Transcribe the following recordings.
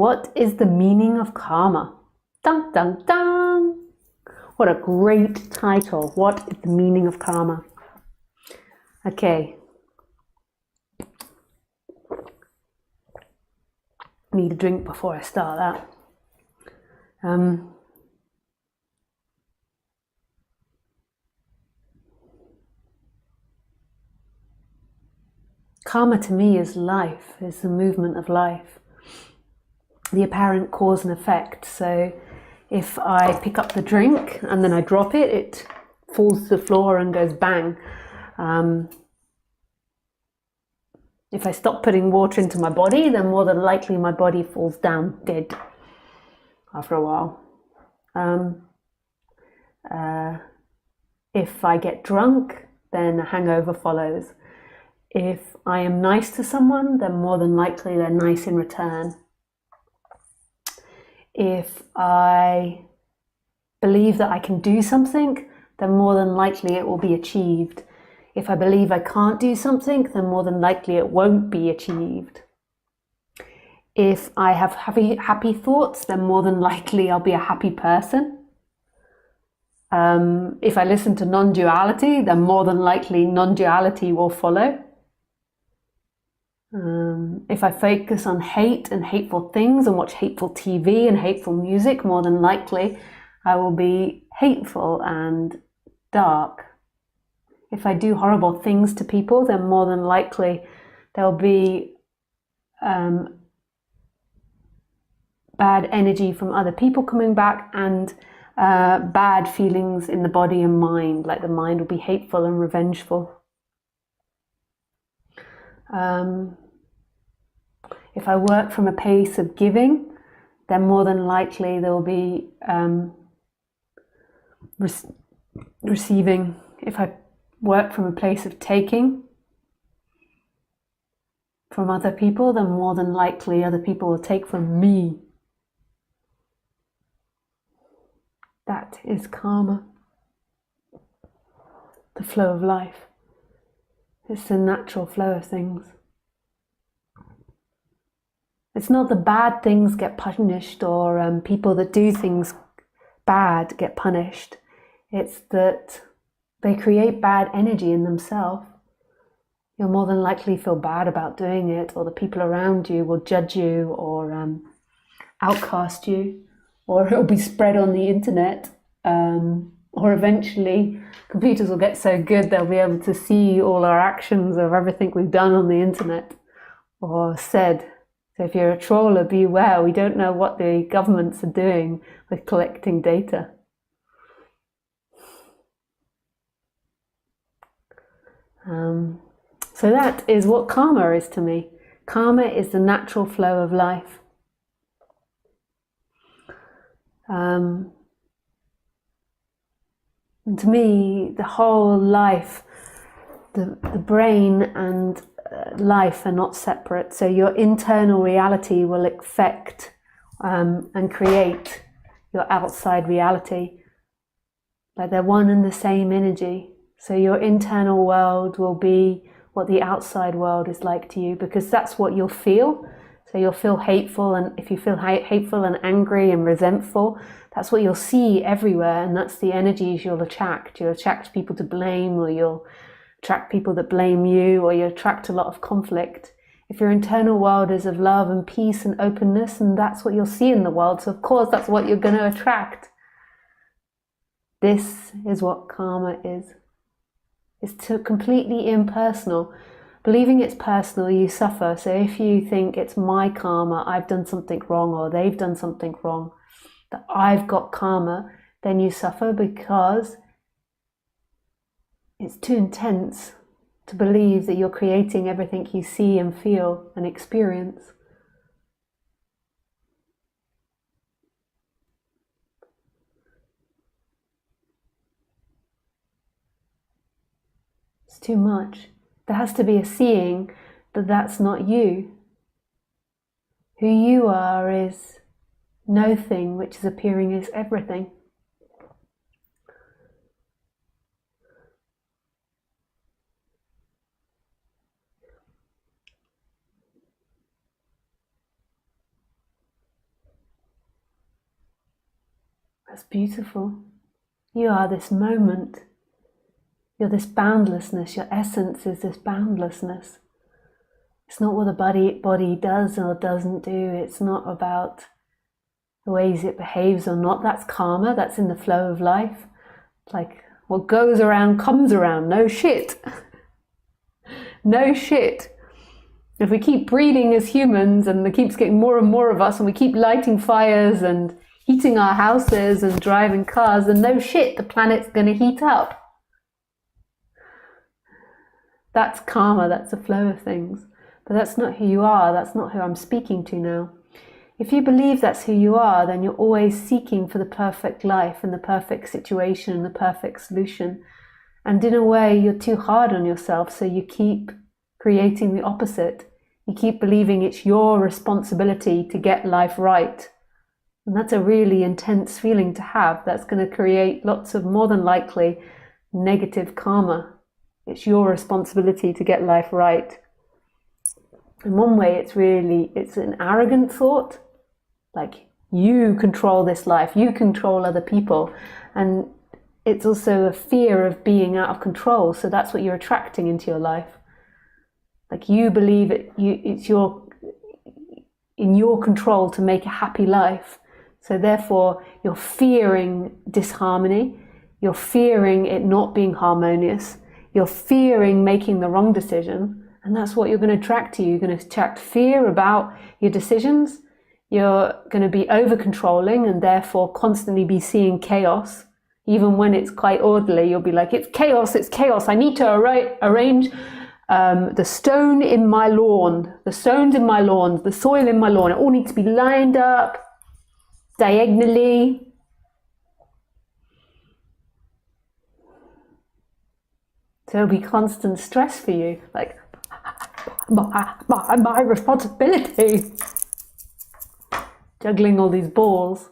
What is the meaning of karma? Dun dun dun! What a great title. What is the meaning of karma? Okay. Need a drink before I start that. Karma to me is life, is the movement of life. The apparent cause and effect. So if I pick up the drink and then I drop it, it falls to the floor and goes bang. If I stop putting water into my body, then more than likely my body falls down dead after a while. If I get drunk, then a hangover follows. If I am nice to someone, then more than likely they're nice in return. If I believe that I can do something, then more than likely it will be achieved. If I believe I can't do something, then more than likely it won't be achieved. If I have happy thoughts, then more than likely I'll be a happy person. If I listen to non-duality, then more than likely non-duality will follow. If I focus on hate and hateful things and watch hateful TV and hateful music, more than likely I will be hateful and dark. If I do horrible things to people, then more than likely there'll be bad energy from other people coming back and bad feelings in the body and mind, like the mind will be hateful and revengeful. If I work from a place of giving, then more than likely there will be receiving. If I work from a place of taking from other people, then more than likely other people will take from me. That is karma. The flow of life. It's the natural flow of things. It's not the bad things get punished or people that do things bad get punished. It's that they create bad energy in themselves. You'll more than likely feel bad about doing it, or the people around you will judge you or outcast you, or it'll be spread on the internet, or eventually computers will get so good they'll be able to see all our actions of everything we've done on the internet or said. So if you're a troller, beware. We don't know what the governments are doing with collecting data. So that is what karma is to me. Karma is the natural flow of life. And to me, the whole life, the brain and life are not separate. So your internal reality will affect and create your outside reality. Like they're one and the same energy. So your internal world will be what the outside world is like to you, because that's what you'll feel. So you'll feel hateful, and if you feel hateful and angry and resentful, that's what you'll see everywhere, and that's the energies you'll attract. You'll attract people to blame, or you'll attract people that blame you, or you attract a lot of conflict. If your internal world is of love and peace and openness, and that's what you'll see in the world, so of course that's what you're going to attract. This is what karma is. It's completely impersonal. Believing it's personal, you suffer. So if you think it's my karma, I've done something wrong, or they've done something wrong, that I've got karma, then you suffer because it's too intense to believe that you're creating everything you see and feel and experience. It's too much. There has to be a seeing that that's not you. Who you are is no thing, which is appearing as everything. That's beautiful. You are this moment. You're this boundlessness. Your essence is this boundlessness. It's not what the body does or doesn't do. It's not about the ways it behaves or not. That's karma. That's in the flow of life. It's like what goes around comes around. No shit. No shit. If we keep breeding as humans and there keeps getting more and more of us and we keep lighting fires and heating our houses and driving cars, then no shit, the planet's going to heat up. That's karma, that's the flow of things. But that's not who you are, that's not who I'm speaking to now. If you believe that's who you are, then you're always seeking for the perfect life and the perfect situation and the perfect solution. And in a way, you're too hard on yourself, so you keep creating the opposite. You keep believing it's your responsibility to get life right. And that's a really intense feeling to have. That's going to create lots of, more than likely, negative karma. It's your responsibility to get life right. In one way, it's an arrogant thought. Like, you control this life, you control other people. And it's also a fear of being out of control. So that's what you're attracting into your life. Like, you believe it's in your control to make a happy life. So therefore, you're fearing disharmony. You're fearing it not being harmonious. You're fearing making the wrong decision. And that's what you're going to attract to you. You're going to attract fear about your decisions. You're going to be over-controlling and therefore constantly be seeing chaos. Even when it's quite orderly, you'll be like, it's chaos. I need to arrange the stone in my lawn, the stones in my lawn, the soil in my lawn. It all needs to be lined up diagonally. So it'll be constant stress for you, like, my responsibility. Juggling all these balls,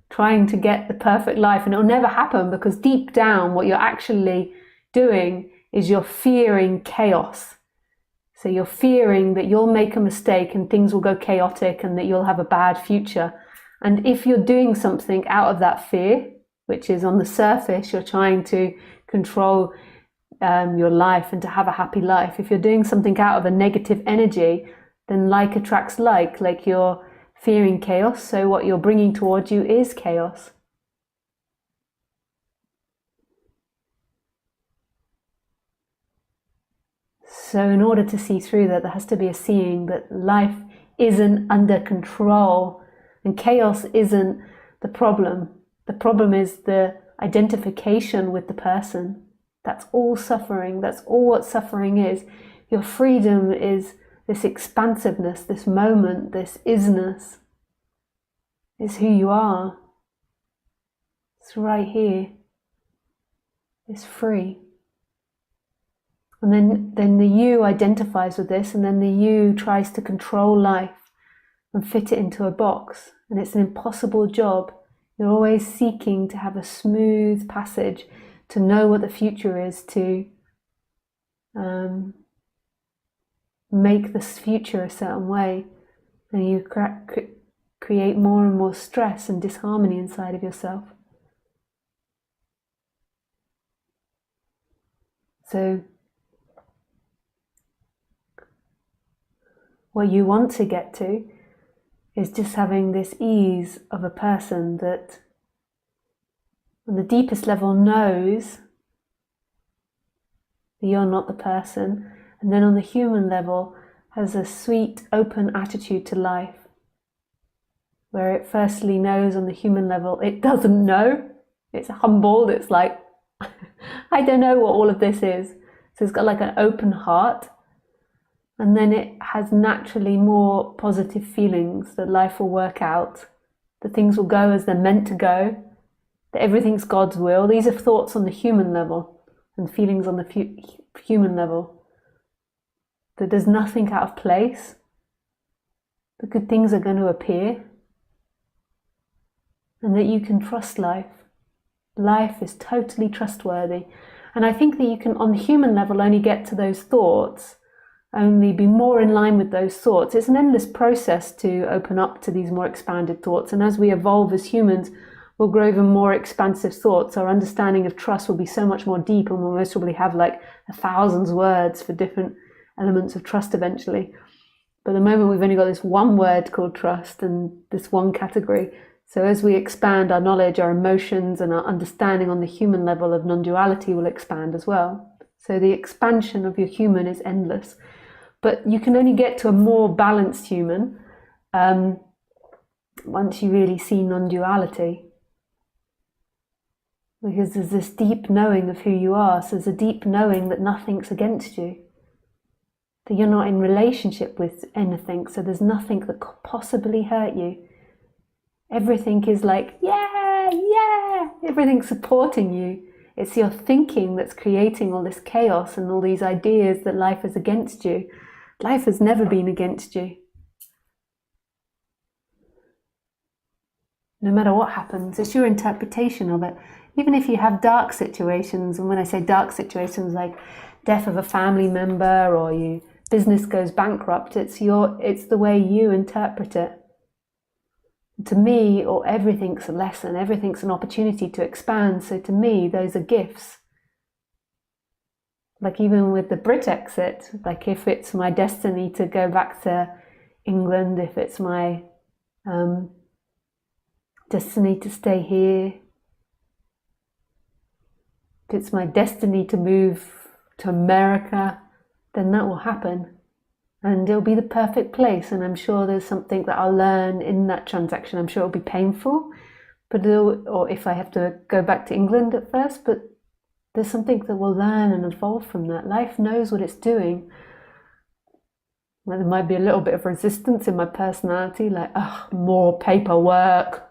trying to get the perfect life, and it'll never happen because deep down what you're actually doing is you're fearing chaos. So you're fearing that you'll make a mistake and things will go chaotic and that you'll have a bad future. And if you're doing something out of that fear, which is on the surface, you're trying to control your life and to have a happy life. If you're doing something out of a negative energy, then like attracts like you're fearing chaos. So what you're bringing towards you is chaos. So in order to see through that, there has to be a seeing that life isn't under control and chaos isn't the problem. The problem is the identification with the person. That's all suffering. That's all what suffering is. Your freedom is this expansiveness, this moment, this isness. Is who you are. It's right here. It's free. And then the you identifies with this, and then the you tries to control life and fit it into a box. And it's an impossible job. You're always seeking to have a smooth passage, to know what the future is, to make this future a certain way. And you create more and more stress and disharmony inside of yourself. So what you want to get to is just having this ease of a person that on the deepest level knows that you're not the person, and then on the human level has a sweet, open attitude to life, where it firstly knows on the human level it doesn't know. It's humbled. It's like, I don't know what all of this is. So it's got like an open heart. And then it has naturally more positive feelings that life will work out, that things will go as they're meant to go, that everything's God's will. These are thoughts on the human level and feelings on the human level. That there's nothing out of place. The good things are going to appear. And that you can trust life. Life is totally trustworthy. And I think that you can, on the human level, only get to those thoughts, only be more in line with those thoughts. It's an endless process to open up to these more expanded thoughts. And as we evolve as humans, we'll grow even more expansive thoughts. Our understanding of trust will be so much more deep, and we'll most probably have like 1,000 words for different elements of trust eventually. But at the moment we've only got this one word called trust and this one category. So as we expand our knowledge, our emotions and our understanding on the human level of non-duality will expand as well. So the expansion of your human is endless. But you can only get to a more balanced human once you really see non-duality. Because there's this deep knowing of who you are. So there's a deep knowing that nothing's against you. That you're not in relationship with anything. So there's nothing that could possibly hurt you. Everything is like, yeah, yeah. Everything's supporting you. It's your thinking that's creating all this chaos and all these ideas that life is against you. Life has never been against you. No matter what happens, it's your interpretation of it. Even if you have dark situations, and when I say dark situations, like death of a family member or your business goes bankrupt, it's the way you interpret it. To me, or everything's a lesson, everything's an opportunity to expand. So to me, those are gifts. Like even with the Brit exit, like if it's my destiny to go back to England, if it's my destiny to stay here, if it's my destiny to move to America, then that will happen. And it'll be the perfect place, and I'm sure there's something that I'll learn in that transaction. I'm sure it'll be painful, or if I have to go back to England at first, but there's something that we'll learn and evolve from that. Life knows what it's doing. Well, there might be a little bit of resistance in my personality, like, oh, more paperwork.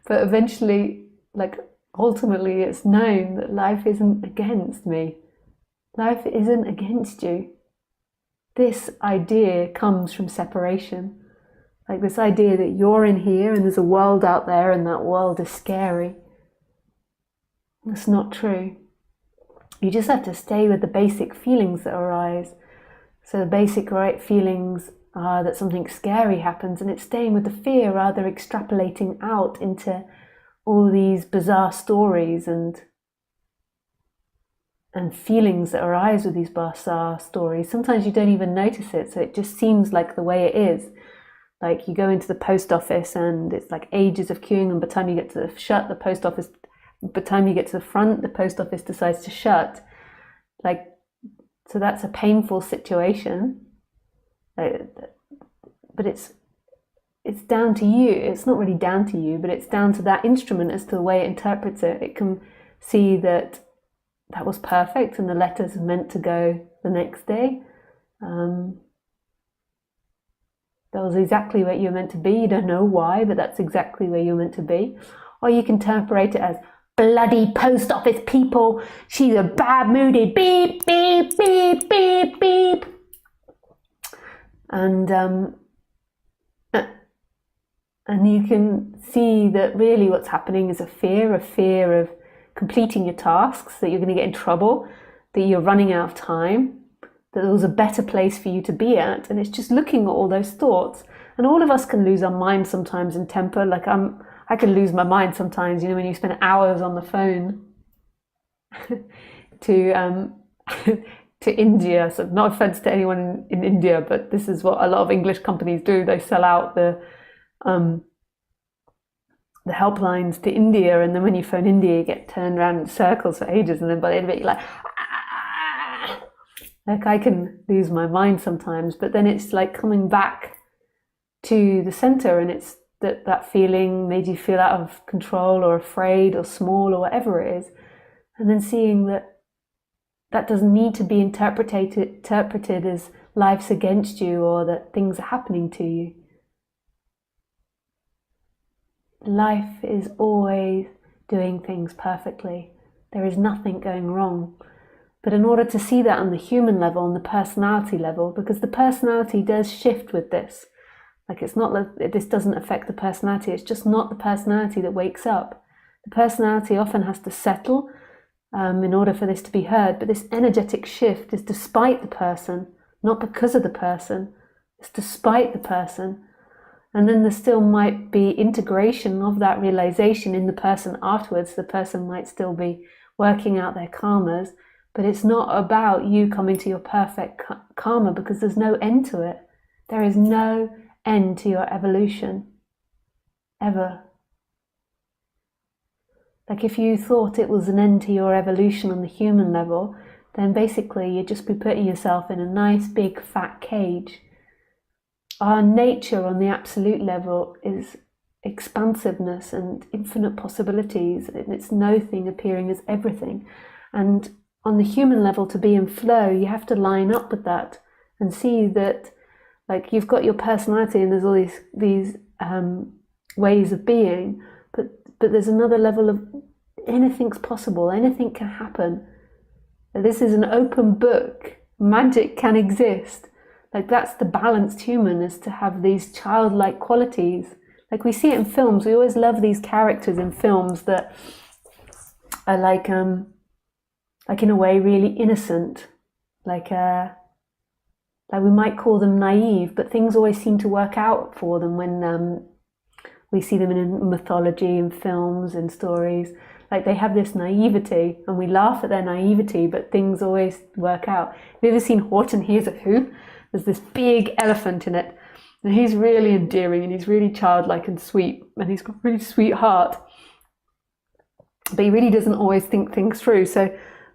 But eventually, like, ultimately, it's known that life isn't against me. Life isn't against you. This idea comes from separation. Like this idea that you're in here and there's a world out there and that world is scary. That's not true. You just have to stay with the basic feelings that arise. So the basic feelings are that something scary happens, and it's staying with the fear rather extrapolating out into all these bizarre stories and feelings that arise with these bizarre stories. Sometimes you don't even notice it, so it just seems like the way it is. Like you go into the post office and it's like ages of queuing, and by the time you get to the post office, by the time you get to the front, the post office decides to shut. Like, so that's a painful situation. But it's down to you. It's not really down to you, but it's down to that instrument as to the way it interprets it. It can see that was perfect and the letters are meant to go the next day. That was exactly where you're meant to be. You don't know why, but that's exactly where you're meant to be. Or you can interpret it as bloody post office people. She's a bad mooded beep, beep, beep, beep, beep. And you can see that really what's happening is a fear of completing your tasks, that you're going to get in trouble, that you're running out of time, that there was a better place for you to be at. And it's just looking at all those thoughts. And all of us can lose our mind sometimes in temper. Like I can lose my mind sometimes, you know, when you spend hours on the phone to India. So no offense to anyone in India, but this is what a lot of English companies do. They sell out the helplines to India, and then when you phone India, you get turned around in circles for ages, and then by the end of it, you're like, ah! Like I can lose my mind sometimes, but then it's like coming back to the center, and it's that feeling made you feel out of control or afraid or small or whatever it is, and then seeing that doesn't need to be interpreted as life's against you or that things are happening to you. Life is always doing things perfectly. There is nothing going wrong. But in order to see that on the human level, on the personality level, because the personality does shift with this. Like it's not that this doesn't affect the personality, it's just not the personality that wakes up. The personality often has to settle in order for this to be heard, but this energetic shift is despite the person, not because of the person. It's despite the person. And then there still might be integration of that realization in the person afterwards. The person might still be working out their karmas, but it's not about you coming to your perfect karma, because there's no end to it. There is no end to your evolution, ever. Like if you thought it was an end to your evolution on the human level, then basically you'd just be putting yourself in a nice big fat cage. Our nature on the absolute level is expansiveness and infinite possibilities, and it's nothing appearing as everything. And on the human level, to be in flow, you have to line up with that and see that, like, you've got your personality and there's all these ways of being, but there's another level of anything's possible, anything can happen. This is an open book. Magic can exist. Like, that's the balanced human, is to have these childlike qualities. Like we see it in films. We always love these characters in films that are like in a way really innocent. Like we might call them naive, but things always seem to work out for them when we see them in mythology, in films, in stories. Like they have this naivety, and we laugh at their naivety, but things always work out. Have you ever seen Horton Hears a Who? There's this big elephant in it, and he's really endearing, and he's really childlike and sweet, and he's got a really sweet heart, but he really doesn't always think things through. So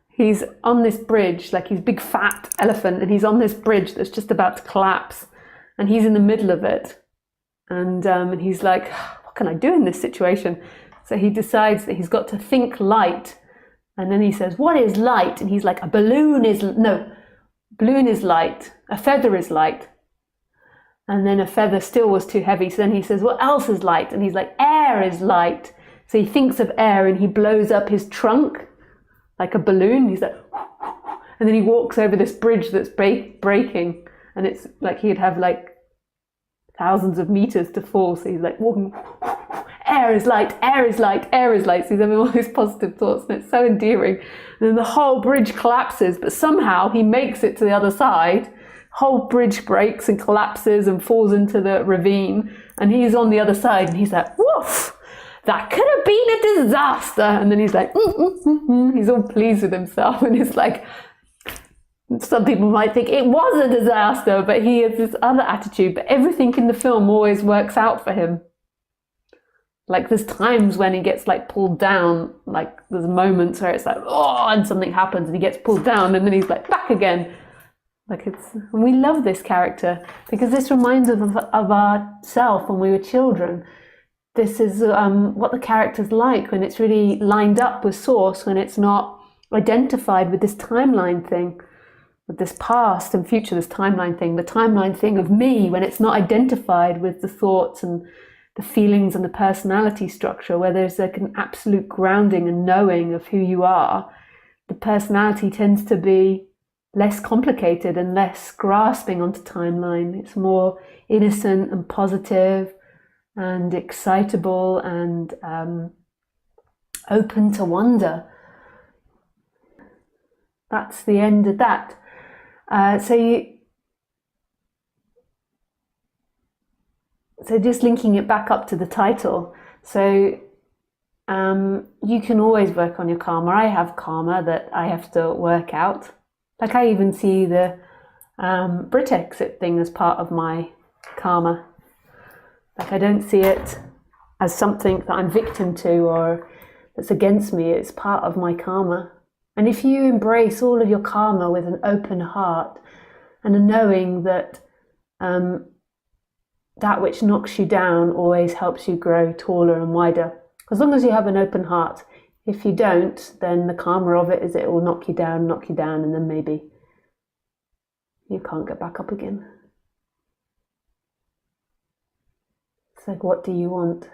he's on this bridge, like he's a big fat elephant, and he's on this bridge that's just about to collapse, and he's in the middle of it, and he's like, what can I do in this situation? So he decides that he's got to think light, and then he says, what is light? And he's like, balloon is light, a feather is light. And then a feather still was too heavy, so then he says, what else is light? And he's like, air is light. So he thinks of air, and he blows up his trunk like a balloon. He's like, and then he walks over this bridge that's breaking, and it's like he'd have like thousands of meters to fall. So he's like walking, air is light, air is light, air is light. So he's having all these positive thoughts, and it's so endearing. And then the whole bridge collapses, but somehow he makes it to the other side. Whole bridge breaks and collapses and falls into the ravine, and he's on the other side, and he's like, woof, that could have been a disaster. And then he's like, he's all pleased with himself, and it's like, some people might think it was a disaster, but he has this other attitude. But everything in the film always works out for him. Like there's times when he gets like pulled down, like there's moments where it's like, oh, and something happens and he gets pulled down, and then he's like back again. Like and we love this character because this reminds us of ourself when we were children. This is what the character's like when it's really lined up with source, when it's not identified with this timeline thing, with this past and future, this timeline thing, the timeline thing of me, when it's not identified with the thoughts and the feelings and the personality structure, where there's like an absolute grounding and knowing of who you are. The personality tends to be less complicated and less grasping onto timeline. It's more innocent and positive and excitable and open to wonder. That's the end of that. So just linking it back up to the title. So you can always work on your karma. I have karma that I have to work out. Like I even see the Brit exit thing as part of my karma. Like I don't see it as something that I'm victim to or that's against me. It's part of my karma. And if you embrace all of your karma with an open heart and a knowing that that which knocks you down always helps you grow taller and wider. As long as you have an open heart. If you don't, then the karma of it is it will knock you down, and then maybe you can't get back up again. It's like, what do you want?